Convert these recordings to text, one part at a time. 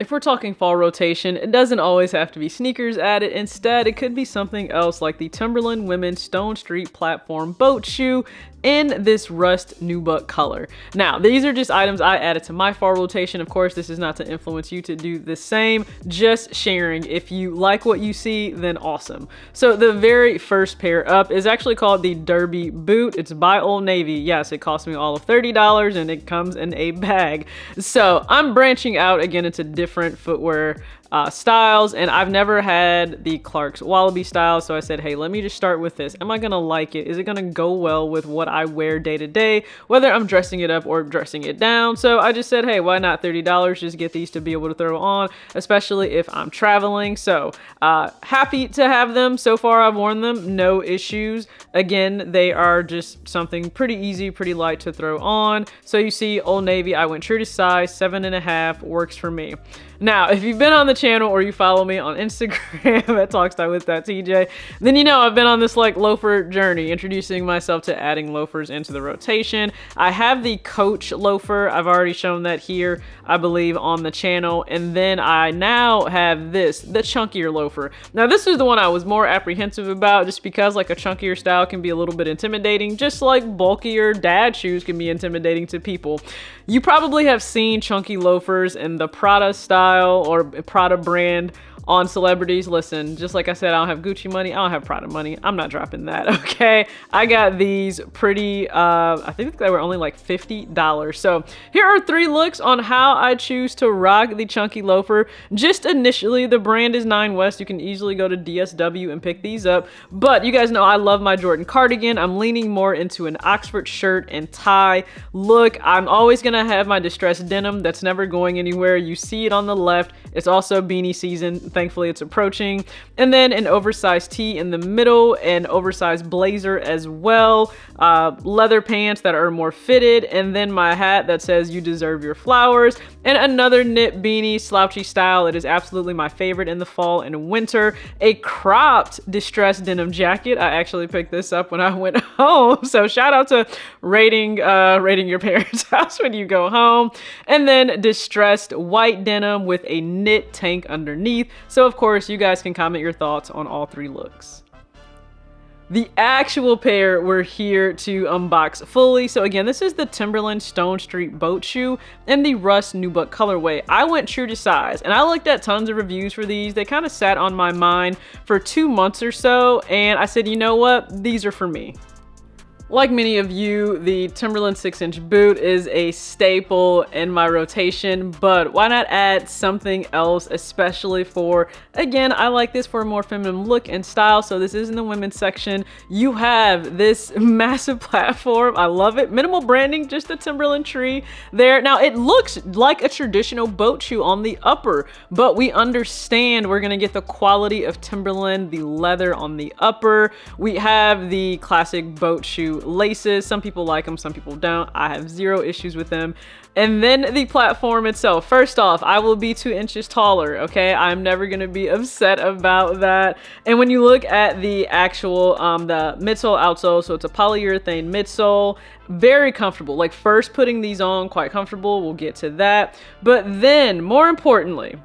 If we're talking fall rotation, it doesn't always have to be sneakers added. Instead, it could be something else like the Timberland Women's Stone Street Platform Boat Shoe in this rust nubuck color. Now, these are just items I added to my fall rotation. Of course, this is not to influence you to do the same, just sharing. If you like what you see, then awesome. So the very first pair up is actually called the Derby boot. It's by Old Navy. Yes, it cost me all of $30 and it comes in a bag. So I'm branching out again into different footwear styles, and I've never had the Clark's Wallaby style, so I said, hey, let me just start with this. Am I gonna like it? Is it gonna go well with what I wear day to day, whether I'm dressing it up or dressing it down? So I just said, hey, why not $30? Just get these to be able to throw on, especially if I'm traveling. So happy to have them. So far I've worn them, no issues. Again, they are just something pretty easy, pretty light to throw on. So you see Old Navy, I went true to size, 7.5 works for me. Now, if you've been on the channel or you follow me on Instagram at TalkStyleWith.TJ, then you know I've been on this like loafer journey, introducing myself to adding loafers into the rotation. I have the Coach loafer. I've already shown that here, I believe, on the channel. And then I now have this, the chunkier loafer. Now, this is the one I was more apprehensive about, just because like a chunkier style can be a little bit intimidating, just like bulkier dad shoes can be intimidating to people. You probably have seen chunky loafers in the Prada style or Prada brand on celebrities. Listen, just like I said, I don't have Gucci money, I don't have Prada money, I'm not dropping that, okay? I got these pretty, I think they were only like $50. So here are 3 looks on how I choose to rock the chunky loafer. Just initially, the brand is 9 West. You can easily go to DSW and pick these up, but you guys know I love my Jordan cardigan. I'm leaning more into an Oxford shirt and tie look. I'm always gonna have my distressed denim. That's never going anywhere. You see it on the left. It's also beanie season. Thankfully, it's approaching. And then an oversized tee in the middle, an oversized blazer as well, leather pants that are more fitted, and then my hat that says "You deserve your flowers," and another knit beanie, slouchy style. It is absolutely my favorite in the fall and winter. A cropped distressed denim jacket. I actually picked this up when I went home. So shout out to raiding your parents' house when you go home. And then distressed white denim with a knit tank underneath. So of course, you guys can comment your thoughts on all 3 looks. The actual pair we're here to unbox fully. So again, this is the Timberland Stone Street Boat Shoe in the rust nubuck colorway. I went true to size, and I looked at tons of reviews for these. They kind of sat on my mind for 2 months or so, and I said, you know what? These are for me. Like many of you, the Timberland 6-inch boot is a staple in my rotation, but why not add something else, especially for, again, I like this for a more feminine look and style. So this is in the women's section. You have this massive platform. I love it. Minimal branding, just the Timberland tree there. Now it looks like a traditional boat shoe on the upper, but we understand we're gonna get the quality of Timberland, the leather on the upper. We have the classic boat shoe laces. Some people like them, some people don't. I have 0 issues with them. And then the platform itself. First off, I will be 2 inches taller, okay? I'm never gonna be upset about that. And when you look at the actual, the midsole, outsole, so it's a polyurethane midsole, very comfortable. Like first putting these on, quite comfortable. We'll get to that. But then, more importantly,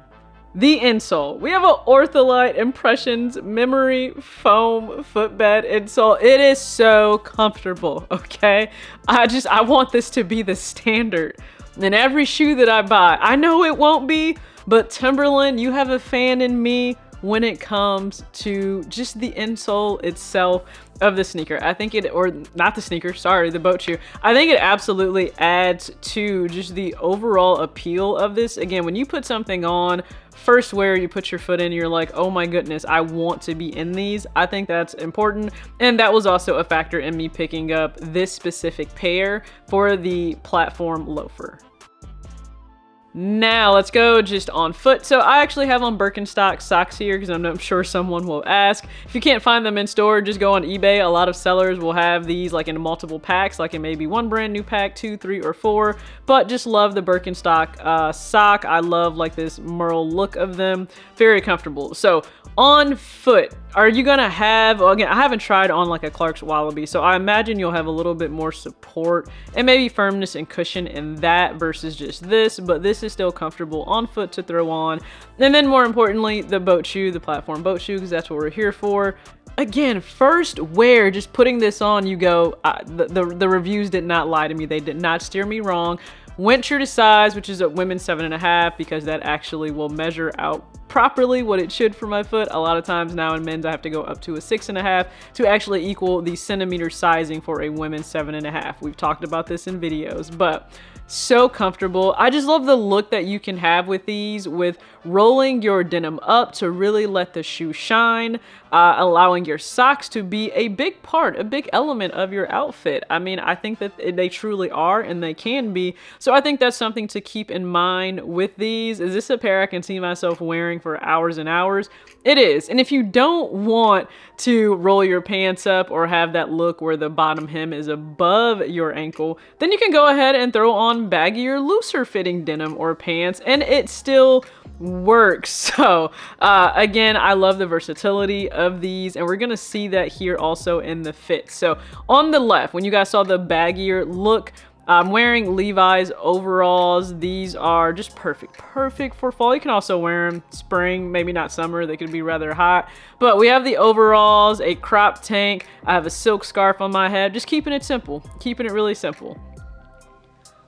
the insole. We have an Ortholite Impressions memory foam footbed insole. It is so comfortable, okay? I want this to be the standard in every shoe that I buy. I know it won't be, but Timberland, you have a fan in me when it comes to just the insole itself of the sneaker. I think it, or not the sneaker, sorry, the boat shoe. I think it absolutely adds to just the overall appeal of this. Again, when you put something on, first wear, you put your foot in, you're like, oh my goodness, I want to be in these. I think that's important. And that was also a factor in me picking up this specific pair for the platform loafer. Now let's go just on foot. So I actually have on Birkenstock socks here because I'm sure someone will ask. If you can't find them in store, just go on eBay. A lot of sellers will have these like in multiple packs, like in maybe 1 brand new pack, 2, 3, or 4. But just love the Birkenstock sock. I love like this Merle look of them. Very comfortable. So On foot, are you gonna have, well, again, I haven't tried on like a Clark's Wallaby, so I imagine you'll have a little bit more support and maybe firmness and cushion in that versus just this, but this is still comfortable on foot to throw on. And then more importantly, the boat shoe, the platform boat shoe, because that's what we're here for. Again, first wear, just putting this on, you go, the reviews did not lie to me. They did not steer me wrong. Went true to size, which is a women's 7.5, because that actually will measure out properly what it should for my foot. A lot of times now in men's, I have to go up to a 6.5 to actually equal the centimeter sizing for a women's 7.5. We've talked about this in videos, but so comfortable. I just love the look that you can have with these, with rolling your denim up to really let the shoe shine, allowing your socks to be a big part, a big element of your outfit. I mean, I think that they truly are, and they can be. So I think that's something to keep in mind with these. Is this a pair I can see myself wearing for hours and hours? It is. And if you don't want to roll your pants up or have that look where the bottom hem is above your ankle, then you can go ahead and throw on baggier, looser fitting denim or pants, and it still works. So again, I love the versatility of these, and we're gonna see that here also in the fit. So on the left, when you guys saw the baggier look, I'm wearing Levi's overalls. These are just perfect for fall. You can also wear them spring, maybe not summer. They could be rather hot. But we have the overalls, a crop tank. I have a silk scarf on my head. Just keeping it simple, keeping it really simple.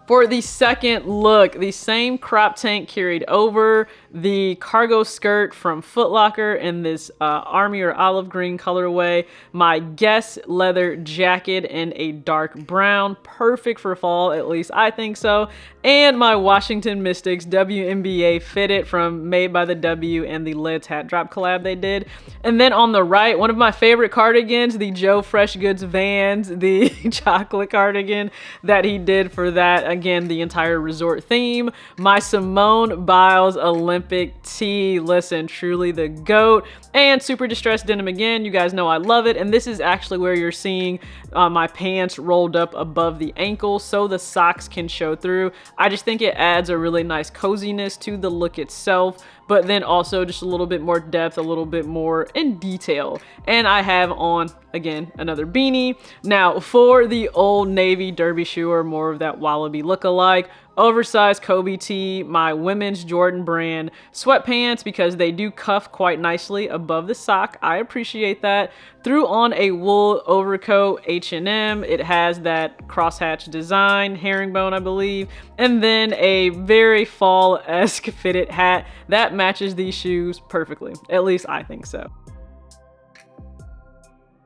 For the second look, the same crop tank carried over, the cargo skirt from Foot Locker in this army or olive green colorway, my Guess leather jacket in a dark brown, perfect for fall, at least I think so, and my Washington Mystics WNBA fitted from Made by the W and the Lids Hat Drop collab they did. And then on the right, one of my favorite cardigans, the Joe Fresh Goods Vans, the chocolate cardigan that he did for that. Again, the entire resort theme. My Simone Biles Olympic tee, listen, truly the GOAT. And super distressed denim again, you guys know I love it. And this is actually where you're seeing my pants rolled up above the ankle so the socks can show through. I just think it adds a really nice coziness to the look itself, but then also just a little bit more depth, a little bit more in detail. And I have on, again, another beanie. Now for the Old Navy derby shoe, or more of that Wallaby look-alike, oversized Kobe tee, my women's Jordan brand sweatpants, because they do cuff quite nicely above the sock. I appreciate that. Threw on a wool overcoat, H&M. It has that crosshatch design, herringbone, I believe, and then a very fall-esque fitted hat that matches these shoes perfectly. At least I think so.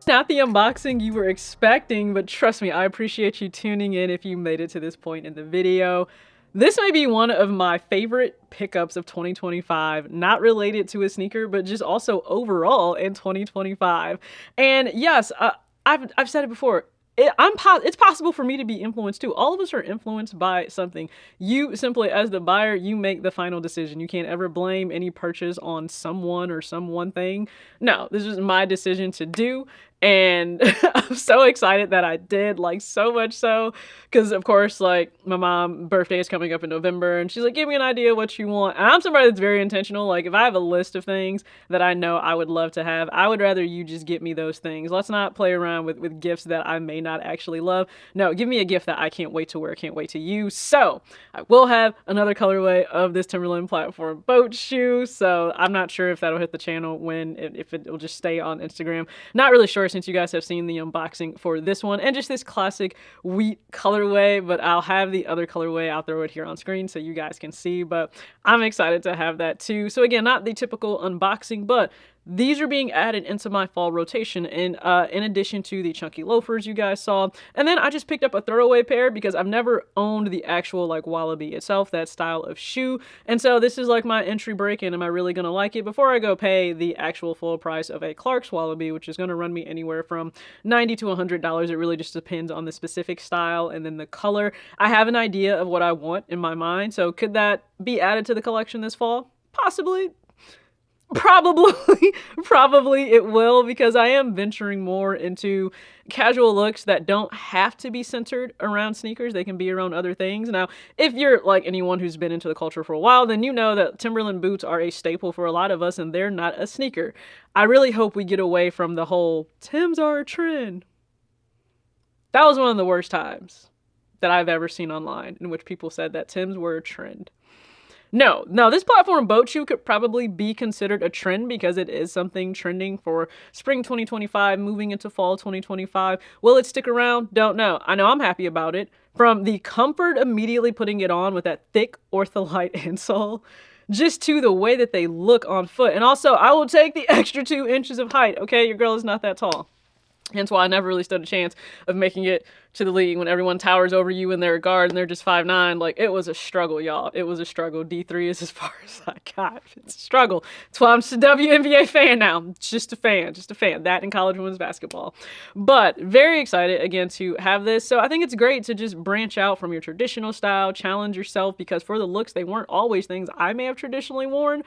Not the unboxing you were expecting, but trust me, I appreciate you tuning in if you made it to this point in the video. This may be one of my favorite pickups of 2025, not related to a sneaker, but just also overall in 2025. And yes, I've said it before, it's possible for me to be influenced too. All of us are influenced by something. You simply, as the buyer, you make the final decision. You can't ever blame any purchase on someone or some one thing. No, this was my decision to do. And I'm so excited that I did, like so much so, because of course, like my mom's birthday is coming up in November and she's like, give me an idea what you want. And I'm somebody that's very intentional. Like if I have a list of things that I know I would love to have, I would rather you just get me those things. Let's not play around with gifts that I may not actually love. No, give me a gift that I can't wait to wear, can't wait to use. So I will have another colorway of this Timberland platform boat shoe. So I'm not sure if that'll hit the channel if it will just stay on Instagram. Not really sure, since you guys have seen the unboxing for this one and just this classic wheat colorway, but I'll have the other colorway. I'll throw it here on screen so you guys can see, but I'm excited to have that too. So again, not the typical unboxing, but these are being added into my fall rotation in addition to the chunky loafers you guys saw. And then I just picked up a throwaway pair because I've never owned the actual like Wallaby itself, that style of shoe. And so this is like my entry break in. Am I really going to like it before I go pay the actual full price of a Clark's Wallaby, which is going to run me anywhere from $90 to $100. It really just depends on the specific style and then the color. I have an idea of what I want in my mind. So could that be added to the collection this fall? Possibly. Probably, probably it will, because I am venturing more into casual looks that don't have to be centered around sneakers. They can be around other things. Now, if you're like anyone who's been into the culture for a while, then you know that Timberland boots are a staple for a lot of us, and they're not a sneaker. I really hope we get away from the whole Tims are a trend. That was one of the worst times that I've ever seen online in which people said that Tims were a trend. No, this platform boat shoe could probably be considered a trend because it is something trending for spring 2025, moving into fall 2025. Will it stick around? Don't know. I know I'm happy about it. From the comfort immediately putting it on with that thick ortholite insole, just to the way that they look on foot. And also, I will take the extra 2 inches of height, okay? Your girl is not that tall. Hence why I never really stood a chance of making it to the league when everyone towers over you in their guard and they're just 5'9". Like, it was a struggle, y'all. It was a struggle. D3 is as far as I got. It's a struggle. That's why I'm just a WNBA fan now. Just a fan. That in college women's basketball. But very excited, again, to have this. So I think it's great to just branch out from your traditional style, challenge yourself, because for the looks, they weren't always things I may have traditionally worn.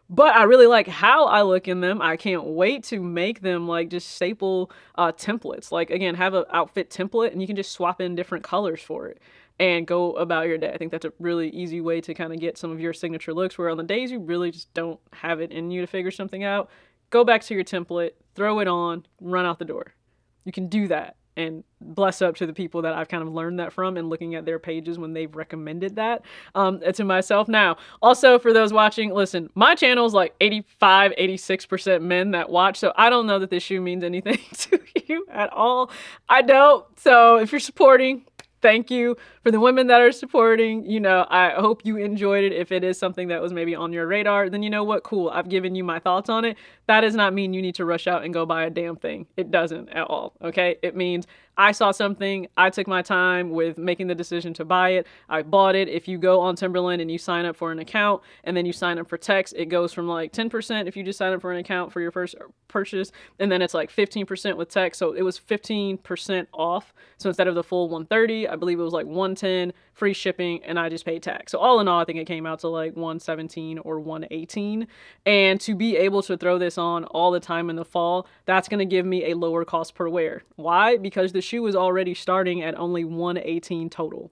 But I really like how I look in them. I can't wait to make them like just staple templates. Like, again, have an outfit template and you can just swap in different colors for it and go about your day. I think that's a really easy way to kind of get some of your signature looks, where on the days you really just don't have it in you to figure something out, go back to your template, throw it on, run out the door. You can do that. And bless up to the people that I've kind of learned that from and looking at their pages when they've recommended that to myself. Now, also for those watching, listen, my channel is like 85, 86% men that watch. So I don't know that this shoe means anything to you at all. I don't. So if you're supporting, thank you. For the women that are supporting, you know, I hope you enjoyed it. If it is something that was maybe on your radar, then you know what? Cool. I've given you my thoughts on it. That does not mean you need to rush out and go buy a damn thing. It doesn't at all. Okay. It means I saw something, I took my time with making the decision to buy it, I bought it. If you go on Timberland and you sign up for an account and then you sign up for text, it goes from like 10% if you just sign up for an account for your first purchase, and then it's like 15% with text. So it was 15% off. So instead of the full 130, I believe it was like 110, free shipping, and I just paid tax. So all in all, I think it came out to like 117 or 118. And to be able to throw this on all the time in the fall, that's going to give me a lower cost per wear. Why? Because the shoe is already starting at only 118 total.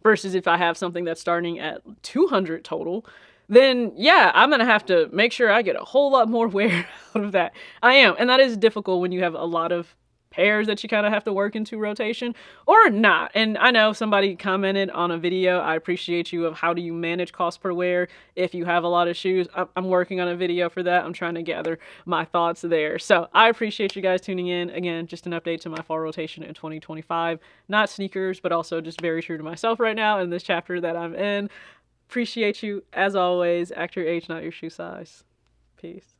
Versus if I have something that's starting at 200 total, then yeah, I'm going to have to make sure I get a whole lot more wear out of that. I am. And that is difficult when you have a lot of pairs that you kind of have to work into rotation or not. And I know somebody commented on a video, I appreciate you, of how do you manage cost per wear if you have a lot of shoes. I'm working on a video for that. I'm trying to gather my thoughts there. So I appreciate you guys tuning in. Again, just an update to my fall rotation in 2025. Not sneakers, but also just very true to myself right now in this chapter that I'm in. Appreciate you as always. Act your age, not your shoe size. Peace.